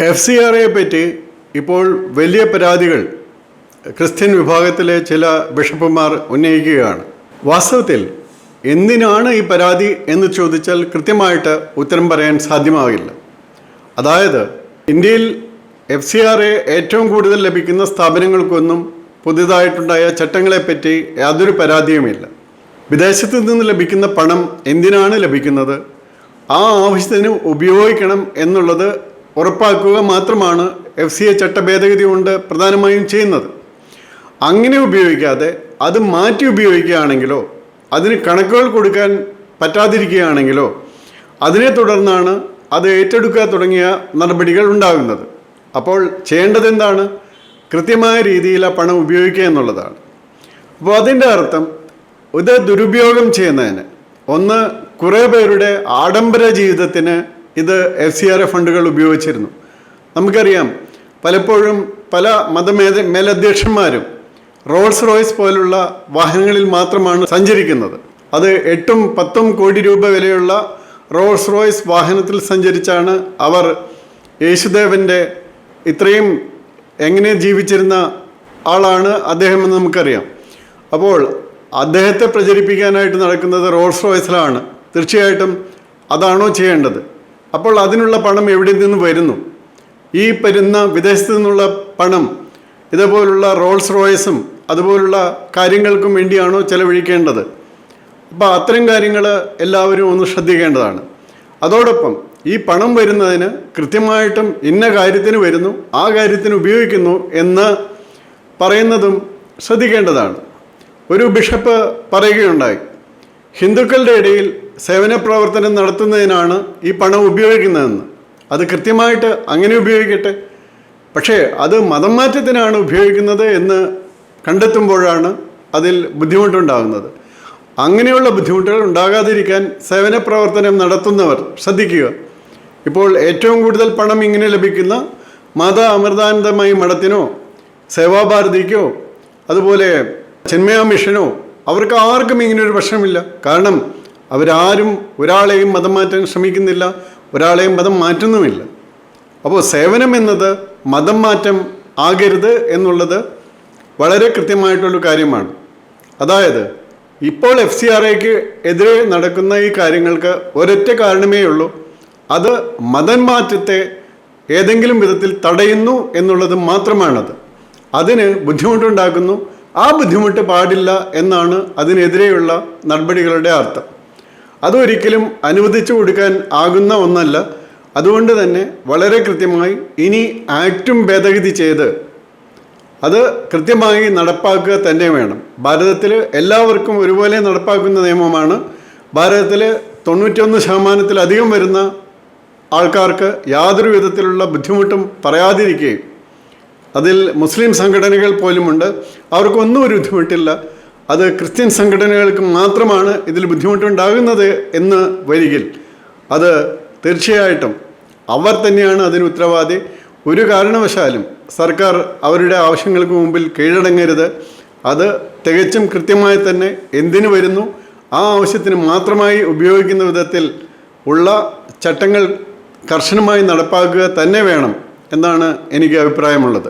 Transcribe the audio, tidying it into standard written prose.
FCRA പറ്റി ഇപ്പോൾ വലിയ പരാതികൾ ക്രിസ്ത്യൻ വിഭാഗത്തിലെ ചില ബിഷപ്പുമാർ ഉന്നയിക്കുകയാണ്. വാസ്തവത്തിൽ എന്തിനാണ് ഈ പരാതി എന്ന് ചോദിച്ചാൽ കൃത്യമായിട്ട് ഉത്തരം പറയാൻ സാധ്യമാകില്ല. അതായത് ഇന്ത്യയിൽ FCRA ഏറ്റവും കൂടുതൽ ലഭിക്കുന്ന സ്ഥാപനങ്ങൾക്കൊന്നും പുതിയതായിട്ടുണ്ടായ ചട്ടങ്ങളെപ്പറ്റി യാതൊരു പരാതിയുമില്ല. വിദേശത്ത് നിന്ന് ലഭിക്കുന്ന പണം എന്തിനാണ് ലഭിക്കുന്നത്, ആ ആവശ്യത്തിന് ഉപയോഗിക്കണം എന്നുള്ളത് ഉറപ്പാക്കുക മാത്രമാണ് FCA ചട്ടഭേദഗതി കൊണ്ട് പ്രധാനമായും ചെയ്യുന്നത്. അങ്ങനെ ഉപയോഗിക്കാതെ അത് മാറ്റി ഉപയോഗിക്കുകയാണെങ്കിലോ അതിന് കണക്കുകൾ കൊടുക്കാൻ പറ്റാതിരിക്കുകയാണെങ്കിലോ അതിനെ തുടർന്നാണ് അത് ഏറ്റെടുക്കുക തുടങ്ങിയ നടപടികൾ ഉണ്ടാകുന്നത്. അപ്പോൾ ചെയ്യേണ്ടത് എന്താണ്? കൃത്യമായ രീതിയിൽ ആ പണം ഉപയോഗിക്കുക എന്നുള്ളതാണ്. അപ്പോൾ അതിൻ്റെ അർത്ഥം ഇത് ദുരുപയോഗം ചെയ്യുന്നതിന് ഒന്ന്, കുറേ പേരുടെ ആഡംബര ജീവിതത്തിന് ഇത് FCRA ഫണ്ടുകൾ ഉപയോഗിച്ചിരുന്നു. നമുക്കറിയാം, പലപ്പോഴും പല മേലധ്യക്ഷന്മാരും റോൾസ് റോയ്സ് പോലുള്ള വാഹനങ്ങളിൽ മാത്രമാണ് സഞ്ചരിക്കുന്നത്. അത് 8-10 കോടി രൂപ വിലയുള്ള റോൾസ് റോയ്സ് വാഹനത്തിൽ സഞ്ചരിച്ചാണ് അവർ യേശുദേവൻ്റെ ഇത്രയും എങ്ങനെ ജീവിച്ചിരുന്ന ആളാണ് അദ്ദേഹം എന്ന് നമുക്കറിയാം. അപ്പോൾ അദ്ദേഹത്തെ പ്രചരിപ്പിക്കാനായിട്ട് നടക്കുന്നത് റോൾസ് റോയ്സിലാണ്. തീർച്ചയായിട്ടും അതാണോ ചെയ്യേണ്ടത്? അപ്പോൾ അതിനുള്ള പണം എവിടെ നിന്ന് വരുന്നു? ഈ വരുന്ന വിദേശത്തു നിന്നുള്ള പണം ഇതേപോലുള്ള റോൾസ് റോയ്സും അതുപോലുള്ള കാര്യങ്ങൾക്കും വേണ്ടിയാണോ ചെലവഴിക്കേണ്ടത്? അപ്പോൾ അത്തരം കാര്യങ്ങൾ എല്ലാവരും ഒന്ന് ശ്രദ്ധിക്കേണ്ടതാണ്. അതോടൊപ്പം ഈ പണം വരുന്നതിന് കൃത്യമായിട്ടും ഇന്ന കാര്യത്തിന് വരുന്നു, ആ കാര്യത്തിന് ഉപയോഗിക്കുന്നു എന്ന് പറയുന്നതും ശ്രദ്ധിക്കേണ്ടതാണ്. ഒരു ബിഷപ്പ് പറയുകയുണ്ടായി, ഹിന്ദുക്കളുടെ ഇടയിൽ സേവന പ്രവർത്തനം നടത്തുന്നതിനാണ് ഈ പണം ഉപയോഗിക്കുന്നതെന്ന്. അത് കൃത്യമായിട്ട് അങ്ങനെ ഉപയോഗിക്കട്ടെ. പക്ഷേ അത് മതം മാറ്റത്തിനാണ് ഉപയോഗിക്കുന്നത് എന്ന് കണ്ടെത്തുമ്പോഴാണ് അതിൽ ബുദ്ധിമുട്ടുണ്ടാകുന്നത്. അങ്ങനെയുള്ള ബുദ്ധിമുട്ടുകൾ ഉണ്ടാകാതിരിക്കാൻ സേവന പ്രവർത്തനം നടത്തുന്നവർ ശ്രദ്ധിക്കുക. ഇപ്പോൾ ഏറ്റവും കൂടുതൽ പണം ഇങ്ങനെ ലഭിക്കുന്ന മാതാ അമൃതാനന്ദമയി മഠത്തിനോ സേവാഭാരതിക്കോ അതുപോലെ ചിന്മയ മിഷനോ അവർക്ക് ആർക്കും ഇങ്ങനെയൊരു പ്രശ്നമില്ല. കാരണം അവരാരും ഒരാളെയും മതം മാറ്റാൻ ശ്രമിക്കുന്നില്ല, ഒരാളെയും മതം മാറ്റുന്നുമില്ല. അപ്പോൾ സേവനം എന്നത് മതം മാറ്റം ആകരുത് എന്നുള്ളത് വളരെ കൃത്യമായിട്ടുള്ളൊരു കാര്യമാണ്. അതായത് ഇപ്പോൾ FCRAയ്ക്ക് എതിരെ നടക്കുന്ന ഈ കാര്യങ്ങൾക്ക് ഒരൊറ്റ കാരണമേ ഉള്ളൂ, അത് മതം മാറ്റത്തെ ഏതെങ്കിലും വിധത്തിൽ തടയുന്നു എന്നുള്ളത് മാത്രമാണത്. അതിന് ബുദ്ധിമുട്ടുണ്ടാക്കുന്നു, ആ ബുദ്ധിമുട്ട് പാടില്ല എന്നാണ് അതിനെതിരെയുള്ള നടപടികളുടെ അർത്ഥം. അതൊരിക്കലും അനുവദിച്ചു കൊടുക്കാൻ ആകുന്ന ഒന്നല്ല. അതുകൊണ്ട് തന്നെ വളരെ കൃത്യമായി ഇനി ആക്റ്റും ഭേദഗതി ചെയ്ത് അത് കൃത്യമായി നടപ്പാക്കുക തന്നെ വേണം. ഭാരതത്തിൽ എല്ലാവർക്കും ഒരുപോലെ നടപ്പാക്കുന്ന നിയമമാണ്. ഭാരതത്തിൽ 91% വരുന്ന ആൾക്കാർക്ക് യാതൊരു വിധത്തിലുള്ള ബുദ്ധിമുട്ടും പറയാതിരിക്കുകയും അതിൽ മുസ്ലിം സംഘടനകൾ പോലുമുണ്ട്, അവർക്കൊന്നും ഒരു ബുദ്ധിമുട്ടില്ല. അത് ക്രിസ്ത്യൻ സംഘടനകൾക്ക് മാത്രമാണ് ഇതിൽ ബുദ്ധിമുട്ടുണ്ടാകുന്നത് എന്ന് വരികിൽ അത് തീർച്ചയായിട്ടും അവർ തന്നെയാണ് അതിന് ഉത്തരവാദി. ഒരു കാരണവശാലും സർക്കാർ അവരുടെ ആവശ്യങ്ങൾക്ക് മുമ്പിൽ കീഴടങ്ങരുത്. അത് തികച്ചും കൃത്യമായി തന്നെ എന്തിനു വരുന്നു, ആ ആവശ്യത്തിന് മാത്രമായി ഉപയോഗിക്കുന്ന വിധത്തിൽ ഉള്ള ചട്ടങ്ങൾ കർശനമായി നടപ്പാക്കുക തന്നെ വേണം എന്നാണ് എനിക്ക് അഭിപ്രായമുള്ളത്.